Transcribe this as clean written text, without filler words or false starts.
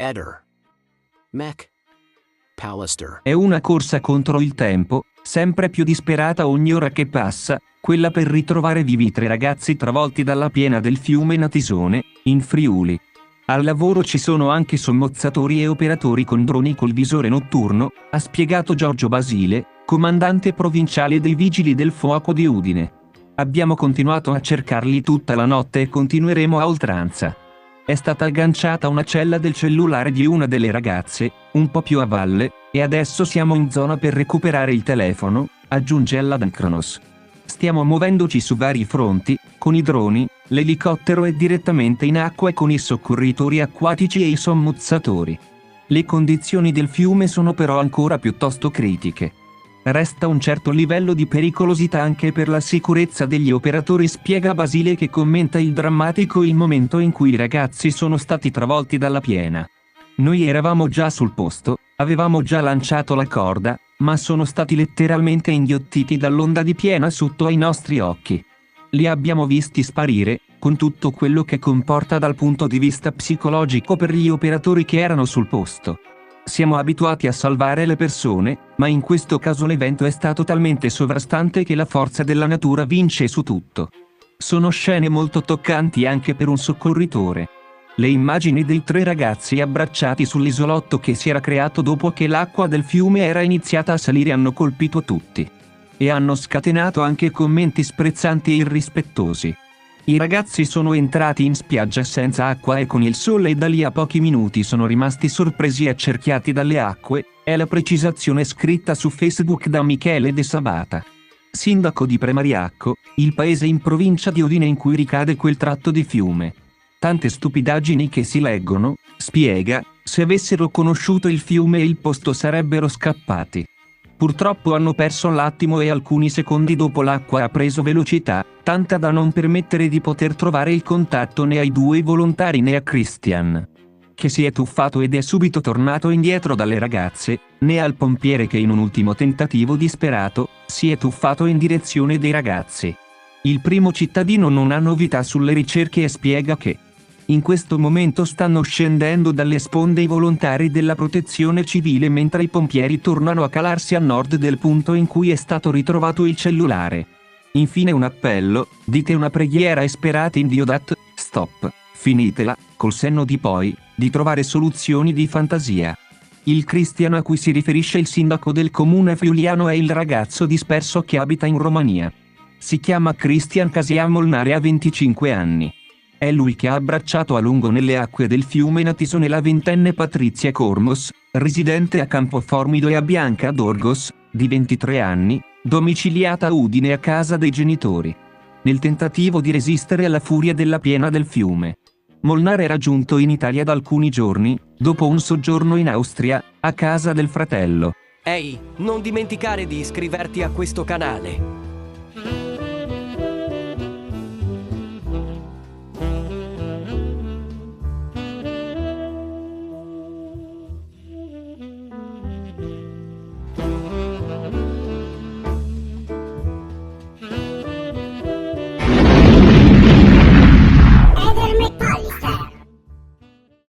Eder. Mech. Pallister. È una corsa contro il tempo, sempre più disperata ogni ora che passa, quella per ritrovare vivi 3 ragazzi travolti dalla piena del fiume Natisone, in Friuli. Al lavoro ci sono anche sommozzatori e operatori con droni col visore notturno, ha spiegato Giorgio Basile, comandante provinciale dei Vigili del Fuoco di Udine. Abbiamo continuato a cercarli tutta la notte e continueremo a oltranza. È stata agganciata una cella del cellulare di una delle ragazze, un po' più a valle, e adesso siamo in zona per recuperare il telefono, aggiunge all'Adancronos. Stiamo muovendoci su vari fronti, con i droni, l'elicottero e direttamente in acqua con i soccorritori acquatici e i sommozzatori. Le condizioni del fiume sono però ancora piuttosto critiche. Resta un certo livello di pericolosità anche per la sicurezza degli operatori, spiega Basile, che commenta il drammatico il momento in cui i ragazzi sono stati travolti dalla piena. Noi eravamo già sul posto, avevamo già lanciato la corda, ma sono stati letteralmente inghiottiti dall'onda di piena sotto ai nostri occhi. Li abbiamo visti sparire, con tutto quello che comporta dal punto di vista psicologico per gli operatori che erano sul posto. Siamo abituati a salvare le persone, ma in questo caso l'evento è stato talmente sovrastante che la forza della natura vince su tutto. Sono scene molto toccanti anche per un soccorritore. Le immagini dei 3 ragazzi abbracciati sull'isolotto che si era creato dopo che l'acqua del fiume era iniziata a salire hanno colpito tutti. E hanno scatenato anche commenti sprezzanti e irrispettosi. I ragazzi sono entrati in spiaggia senza acqua e con il sole e da lì a pochi minuti sono rimasti sorpresi e accerchiati dalle acque, è la precisazione scritta su Facebook da Michele De Sabata, sindaco di Premariacco, il paese in provincia di Udine in cui ricade quel tratto di fiume. Tante stupidaggini che si leggono, spiega, se avessero conosciuto il fiume e il posto sarebbero scappati. Purtroppo hanno perso l'attimo e alcuni secondi dopo l'acqua ha preso velocità, tanta da non permettere di poter trovare il contatto né ai 2 volontari né a Christian, che si è tuffato ed è subito tornato indietro dalle ragazze, né al pompiere che in un ultimo tentativo disperato, si è tuffato in direzione dei ragazzi. Il primo cittadino non ha novità sulle ricerche e spiega che in questo momento stanno scendendo dalle sponde i volontari della protezione civile mentre i pompieri tornano a calarsi a nord del punto in cui è stato ritrovato il cellulare. Infine un appello, dite una preghiera e sperate in Dio stop, finitela, col senno di poi, di trovare soluzioni di fantasia. Il Christian a cui si riferisce il sindaco del comune friuliano è il ragazzo disperso che abita in Romania. Si chiama Christian Casia Molnare, ha 25 anni. È lui che ha abbracciato a lungo nelle acque del fiume Natisone la 20enne Patrizia Cormos, residente a Campoformido, e a Bianca Dorgos, di 23 anni, domiciliata a Udine a casa dei genitori, nel tentativo di resistere alla furia della piena del fiume. Molnare era giunto in Italia da alcuni giorni, dopo un soggiorno in Austria, a casa del fratello. Ehi, non dimenticare di iscriverti a questo canale.